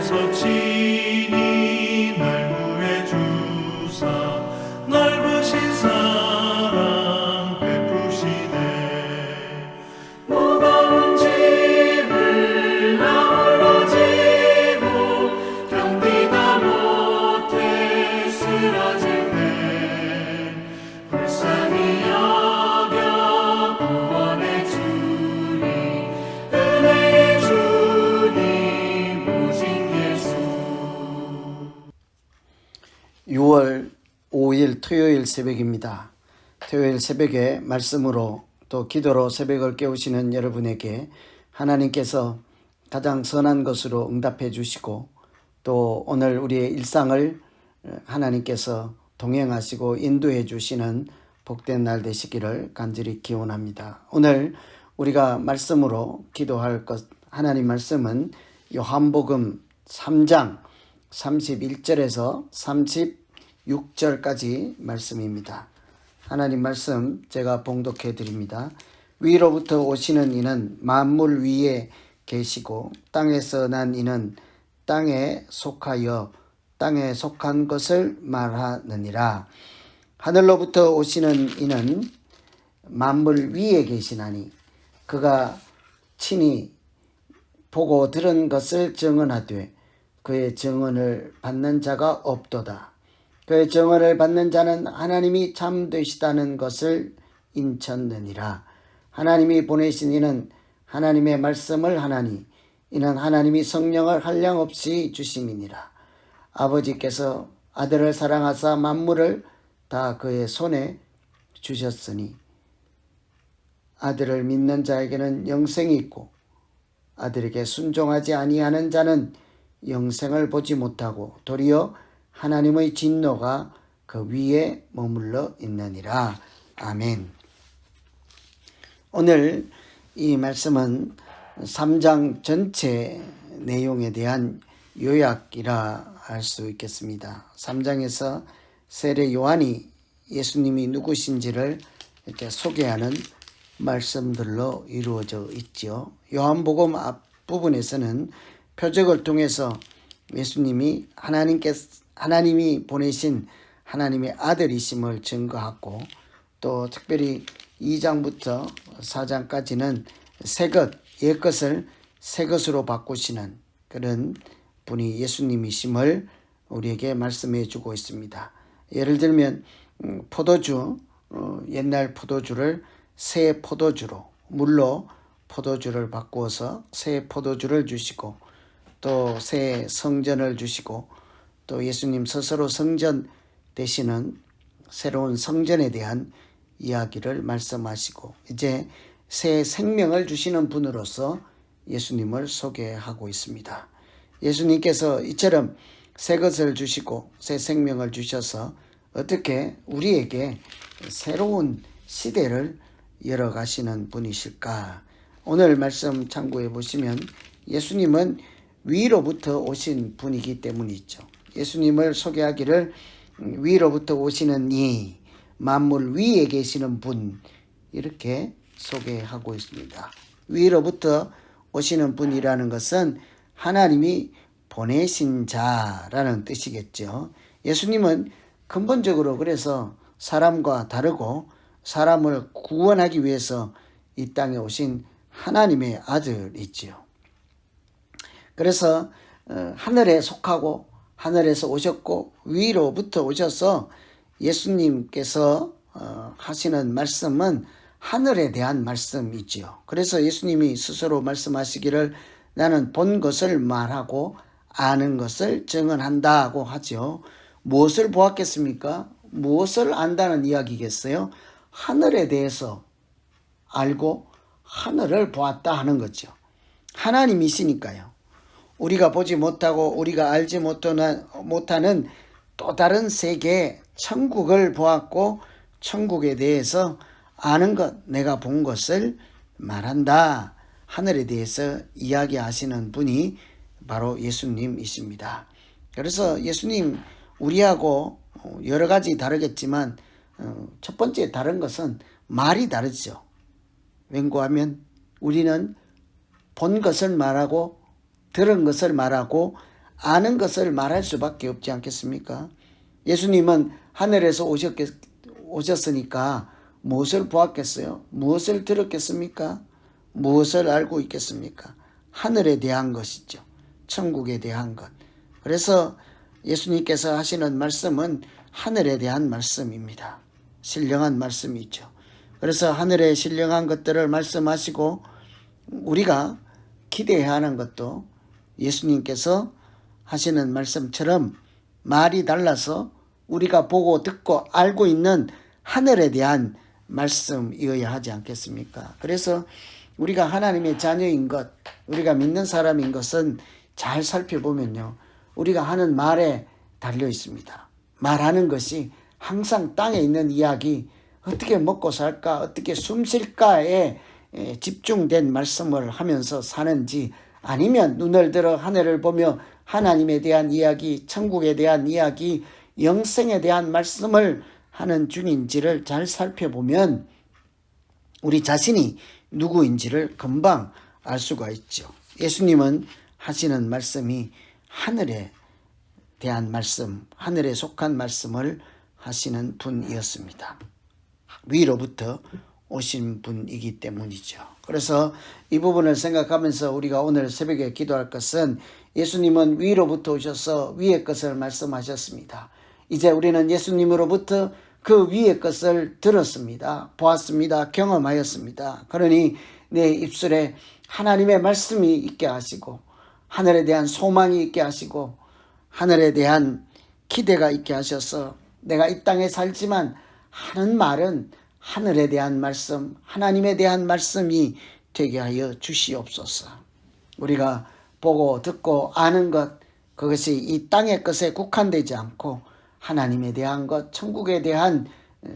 하늘에서 친히 날 구해 주사 넓으신 사랑 베푸시네. 무거운 짐을 나 홀로 지고 견디다 못해 쓰러질 때 불쌍히 여겨 구원해 주니 은혜의 주님 오직 예수. 6월 5일 토요일 새벽입니다. 토요일 새벽에 말씀으로 또 기도로 새벽을 깨우시는 여러분에게 하나님께서 가장 선한 것으로 응답해 주시고 또 오늘 우리의 일상을 하나님께서 동행하시고 인도해 주시는 복된 날 되시기를 간절히 기원합니다. 오늘 우리가 말씀으로 기도할 것, 하나님 말씀은 요한복음 3장 31절에서 36절까지 말씀입니다. 하나님 말씀 제가 봉독해 드립니다. 위로부터 오시는 이는 만물 위에 계시고 땅에서 난 이는 땅에 속하여 땅에 속한 것을 말하느니라. 하늘로부터 오시는 이는 만물 위에 계시나니 그가 친히 보고 들은 것을 증언하되 그의 증언을 받는 자가 없도다. 그의 증언을 받는 자는 하나님이 참되시다는 것을 인쳤느니라. 하나님이 보내신 이는 하나님의 말씀을 하나니 이는 하나님이 성령을 한량없이 주심이니라. 아버지께서 아들을 사랑하사 만물을 다 그의 손에 주셨으니 아들을 믿는 자에게는 영생이 있고 아들에게 순종하지 아니하는 자는 영생을 보지 못하고 도리어 하나님의 진노가 그 위에 머물러 있느니라. 아멘. 오늘 이 말씀은 3장 전체 내용에 대한 요약이라 할 수 있겠습니다. 3장에서 세례 요한이 예수님이 누구신지를 이렇게 소개하는 말씀들로 이루어져 있죠. 요한복음 앞부분에서는 표적을 통해서 예수님이 하나님이 보내신 하나님의 아들이심을 증거하고 또 특별히 2장부터 4장까지는 새것, 옛것을 새것으로 바꾸시는 그런 분이 예수님이심을 우리에게 말씀해 주고 있습니다. 예를 들면 포도주, 옛날 포도주를 새 포도주로, 물로 포도주를 바꾸어서 새 포도주를 주시고 또 새 성전을 주시고 또 예수님 스스로 성전 되시는 새로운 성전에 대한 이야기를 말씀하시고 이제 새 생명을 주시는 분으로서 예수님을 소개하고 있습니다. 예수님께서 이처럼 새 것을 주시고 새 생명을 주셔서 어떻게 우리에게 새로운 시대를 열어가시는 분이실까? 오늘 말씀 참고해 보시면 예수님은 위로부터 오신 분이기 때문이죠. 예수님을 소개하기를 위로부터 오시는 이 만물 위에 계시는 분 이렇게 소개하고 있습니다. 위로부터 오시는 분이라는 것은 하나님이 보내신 자라는 뜻이겠죠. 예수님은 근본적으로 그래서 사람과 다르고 사람을 구원하기 위해서 이 땅에 오신 하나님의 아들이지요. 그래서 하늘에 속하고 하늘에서 오셨고 위로부터 오셔서 예수님께서 하시는 말씀은 하늘에 대한 말씀이지요. 그래서 예수님이 스스로 말씀하시기를 나는 본 것을 말하고 아는 것을 증언한다고 하죠. 무엇을 보았겠습니까? 무엇을 안다는 이야기겠어요? 하늘에 대해서 알고 하늘을 보았다 하는 거죠. 하나님이시니까요. 우리가 보지 못하고 우리가 알지 못하는 또 다른 세계 천국을 보았고 천국에 대해서 아는 것, 내가 본 것을 말한다. 하늘에 대해서 이야기하시는 분이 바로 예수님이십니다. 그래서 예수님 우리하고 여러 가지 다르겠지만 첫 번째 다른 것은 말이 다르죠. 왠고하면 우리는 본 것을 말하고 들은 것을 말하고 아는 것을 말할 수밖에 없지 않겠습니까? 예수님은 하늘에서 오셨으니까 무엇을 보았겠어요? 무엇을 들었겠습니까? 무엇을 알고 있겠습니까? 하늘에 대한 것이죠. 천국에 대한 것. 그래서 예수님께서 하시는 말씀은 하늘에 대한 말씀입니다. 신령한 말씀이죠. 그래서 하늘에 신령한 것들을 말씀하시고 우리가 기대해야 하는 것도 예수님께서 하시는 말씀처럼 말이 달라서 우리가 보고 듣고 알고 있는 하늘에 대한 말씀이어야 하지 않겠습니까? 그래서 우리가 하나님의 자녀인 것, 우리가 믿는 사람인 것은 잘 살펴보면요, 우리가 하는 말에 달려 있습니다. 말하는 것이 항상 땅에 있는 이야기, 어떻게 먹고 살까, 어떻게 숨 쉴까에 집중된 말씀을 하면서 사는지, 아니면 눈을 들어 하늘을 보며 하나님에 대한 이야기, 천국에 대한 이야기, 영생에 대한 말씀을 하는 중인지를 잘 살펴보면 우리 자신이 누구인지를 금방 알 수가 있죠. 예수님은 하시는 말씀이 하늘에 대한 말씀, 하늘에 속한 말씀을 하시는 분이었습니다. 위로부터 오신 분이기 때문이죠. 그래서 이 부분을 생각하면서 우리가 오늘 새벽에 기도할 것은 예수님은 위로부터 오셔서 위의 것을 말씀하셨습니다. 이제 우리는 예수님으로부터 그 위의 것을 들었습니다. 보았습니다. 경험하였습니다. 그러니 내 입술에 하나님의 말씀이 있게 하시고 하늘에 대한 소망이 있게 하시고 하늘에 대한 기대가 있게 하셔서 내가 이 땅에 살지만 하는 말은 하늘에 대한 말씀, 하나님에 대한 말씀이 되게 하여 주시옵소서. 우리가 보고 듣고 아는 것, 그것이 이 땅의 것에 국한되지 않고 하나님에 대한 것, 천국에 대한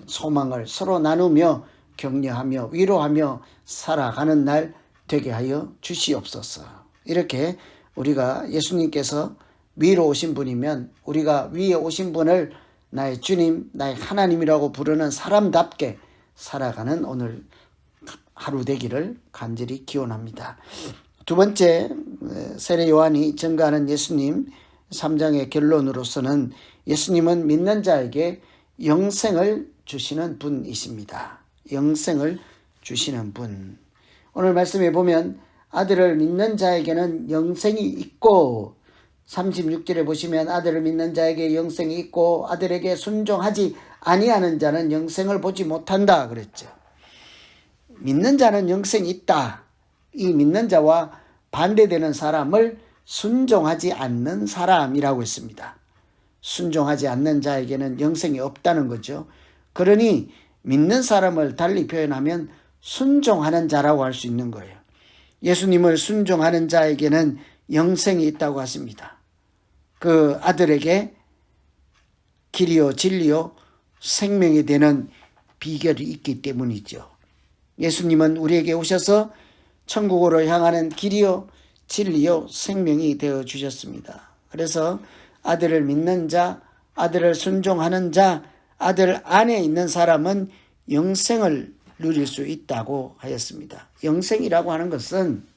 소망을 서로 나누며 격려하며 위로하며 살아가는 날 되게 하여 주시옵소서. 이렇게 우리가 예수님께서 위로 오신 분이면 우리가 위에 오신 분을 나의 주님, 나의 하나님이라고 부르는 사람답게 살아가는 오늘 하루 되기를 간절히 기원합니다. 두 번째, 세례 요한이 증거하는 예수님 3장의 결론으로서는 예수님은 믿는 자에게 영생을 주시는 분이십니다. 영생을 주시는 분. 오늘 말씀에 보면 아들을 믿는 자에게는 영생이 있고 36절에 보시면 아들을 믿는 자에게 영생이 있고 아들에게 순종하지 아니하는 자는 영생을 보지 못한다 그랬죠. 믿는 자는 영생이 있다. 이 믿는 자와 반대되는 사람을 순종하지 않는 사람이라고 했습니다. 순종하지 않는 자에게는 영생이 없다는 거죠. 그러니 믿는 사람을 달리 표현하면 순종하는 자라고 할 수 있는 거예요. 예수님을 순종하는 자에게는 영생이 있다고 하십니다. 그 아들에게 길이요 진리요 생명이 되는 비결이 있기 때문이죠. 예수님은 우리에게 오셔서 천국으로 향하는 길이요 진리요 생명이 되어 주셨습니다. 그래서 아들을 믿는 자, 아들을 순종하는 자, 아들 안에 있는 사람은 영생을 누릴 수 있다고 하였습니다. 영생이라고 하는 것은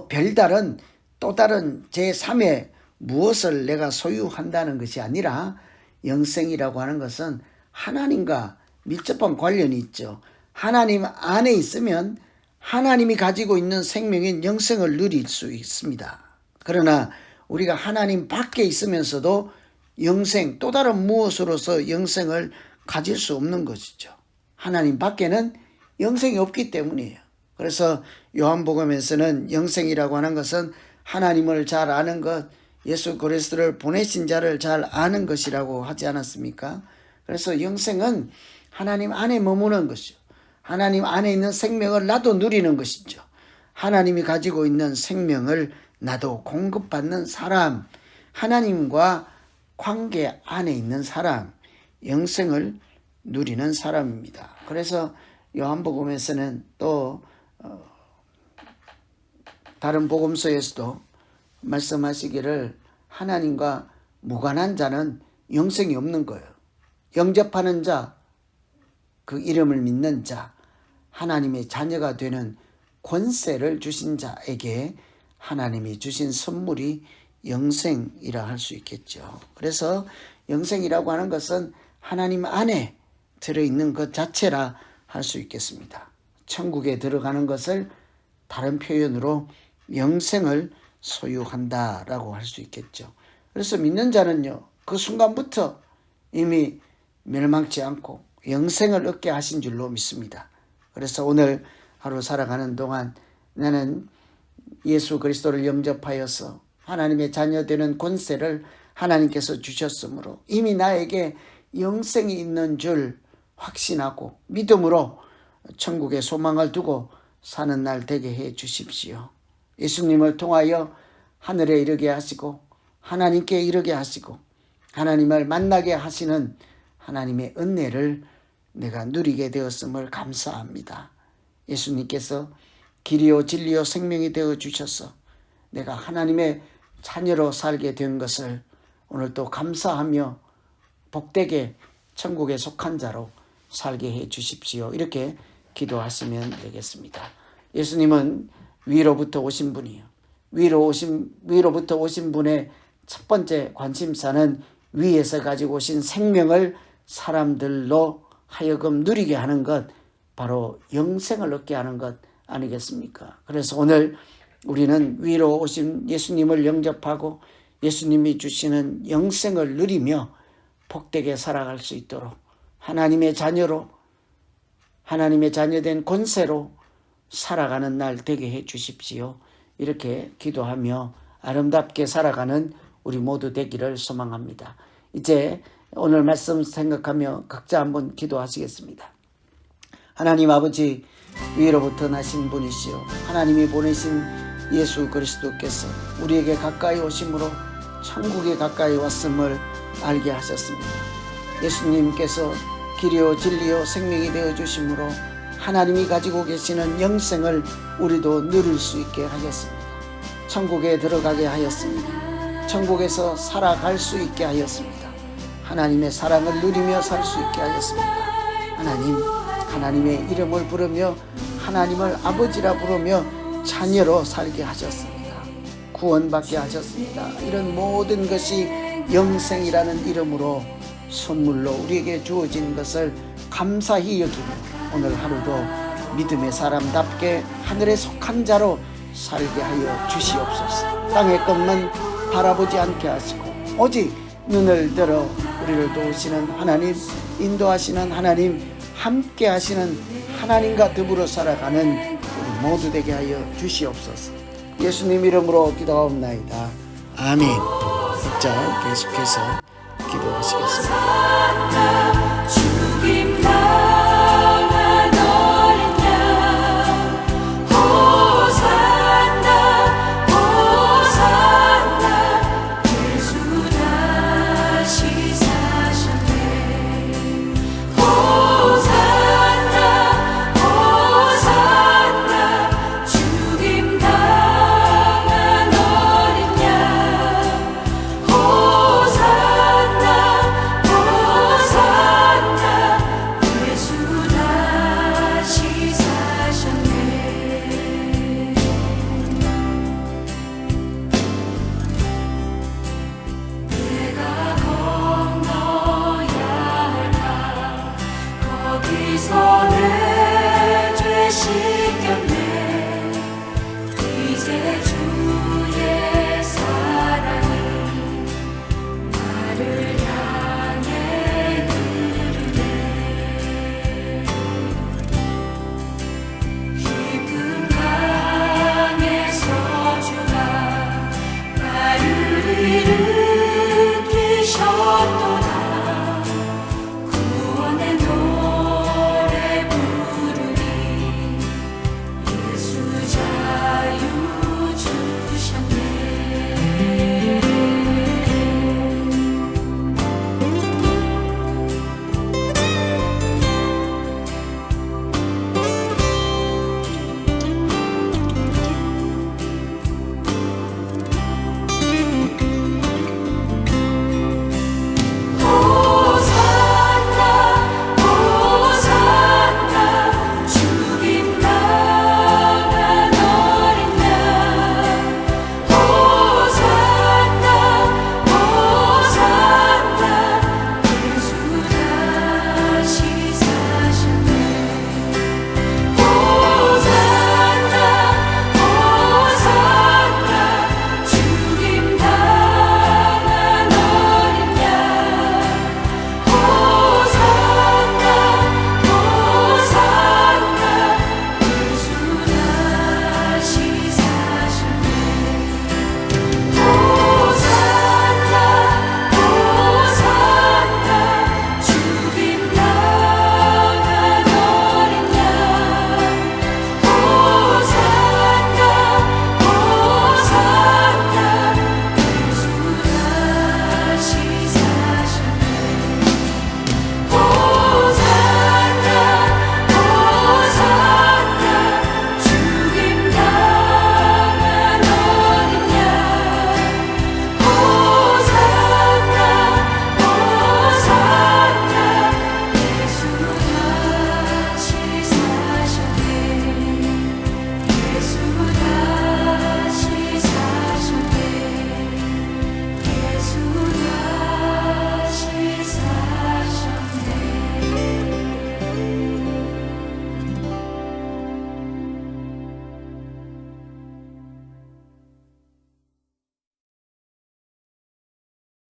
별다른 또 다른 제3의 무엇을 내가 소유한다는 것이 아니라 영생이라고 하는 것은 하나님과 밀접한 관련이 있죠. 하나님 안에 있으면 하나님이 가지고 있는 생명인 영생을 누릴 수 있습니다. 그러나 우리가 하나님 밖에 있으면서도 영생, 또 다른 무엇으로서 영생을 가질 수 없는 것이죠. 하나님 밖에는 영생이 없기 때문이에요. 그래서 요한복음에서는 영생이라고 하는 것은 하나님을 잘 아는 것, 예수 그리스도를 보내신 자를 잘 아는 것이라고 하지 않았습니까? 그래서 영생은 하나님 안에 머무는 것이죠. 하나님 안에 있는 생명을 나도 누리는 것이죠. 하나님이 가지고 있는 생명을 나도 공급받는 사람, 하나님과 관계 안에 있는 사람, 영생을 누리는 사람입니다. 그래서 요한복음에서는 또 다른 복음서에서도 말씀하시기를 하나님과 무관한 자는 영생이 없는 거예요. 영접하는 자, 그 이름을 믿는 자, 하나님의 자녀가 되는 권세를 주신 자에게 하나님이 주신 선물이 영생이라 할 수 있겠죠. 그래서 영생이라고 하는 것은 하나님 안에 들어있는 것 자체라 할 수 있겠습니다. 천국에 들어가는 것을 다른 표현으로 영생을 소유한다라고 할 수 있겠죠. 그래서 믿는 자는요, 그 순간부터 이미 멸망치 않고 영생을 얻게 하신 줄로 믿습니다. 그래서 오늘 하루 살아가는 동안 나는 예수 그리스도를 영접하여서 하나님의 자녀되는 권세를 하나님께서 주셨으므로 이미 나에게 영생이 있는 줄 확신하고 믿음으로 천국의 소망을 두고 사는 날 되게 해 주십시오. 예수님을 통하여 하늘에 이르게 하시고 하나님께 이르게 하시고 하나님을 만나게 하시는 하나님의 은혜를 내가 누리게 되었음을 감사합니다. 예수님께서 길이요 진리요 생명이 되어 주셔서 내가 하나님의 자녀로 살게 된 것을 오늘도 감사하며 복되게 천국에 속한 자로 살게 해 주십시오. 이렇게 기도하시면 되겠습니다. 예수님은 위로부터 오신 분이요. 위로부터 오신 분의 첫 번째 관심사는 위에서 가지고 오신 생명을 사람들로 하여금 누리게 하는 것, 바로 영생을 얻게 하는 것 아니겠습니까? 그래서 오늘 우리는 위로 오신 예수님을 영접하고 예수님이 주시는 영생을 누리며 복되게 살아갈 수 있도록 하나님의 자녀로, 하나님의 자녀된 권세로 살아가는 날 되게 해 주십시오. 이렇게 기도하며 아름답게 살아가는 우리 모두 되기를 소망합니다. 이제 오늘 말씀 생각하며 각자 한번 기도하시겠습니다. 하나님 아버지, 위로부터 나신 분이시요 하나님이 보내신 예수 그리스도께서 우리에게 가까이 오심으로 천국에 가까이 왔음을 알게 하셨습니다. 예수님께서 길이요 진리요 생명이 되어 주심으로 하나님이 가지고 계시는 영생을 우리도 누릴 수 있게 하셨습니다. 천국에 들어가게 하였습니다. 천국에서 살아갈 수 있게 하였습니다. 하나님의 사랑을 누리며 살 수 있게 하였습니다. 하나님의 이름을 부르며 하나님을 아버지라 부르며 자녀로 살게 하셨습니다. 구원받게 하셨습니다. 이런 모든 것이 영생이라는 이름으로 선물로 우리에게 주어진 것을 감사히 여기며 오늘 하루도 믿음의 사람답게 하늘에 속한 자로 살게 하여 주시옵소서. 땅의 것만 바라보지 않게 하시고 오직 눈을 들어 우리를 도우시는 하나님, 인도하시는 하나님, 함께 하시는 하나님과 더불어 살아가는 우리 모두 되게 하여 주시옵소서. 예수님 이름으로 기도하옵나이다. 아멘. 자, 계속해서 기도하시겠습니다.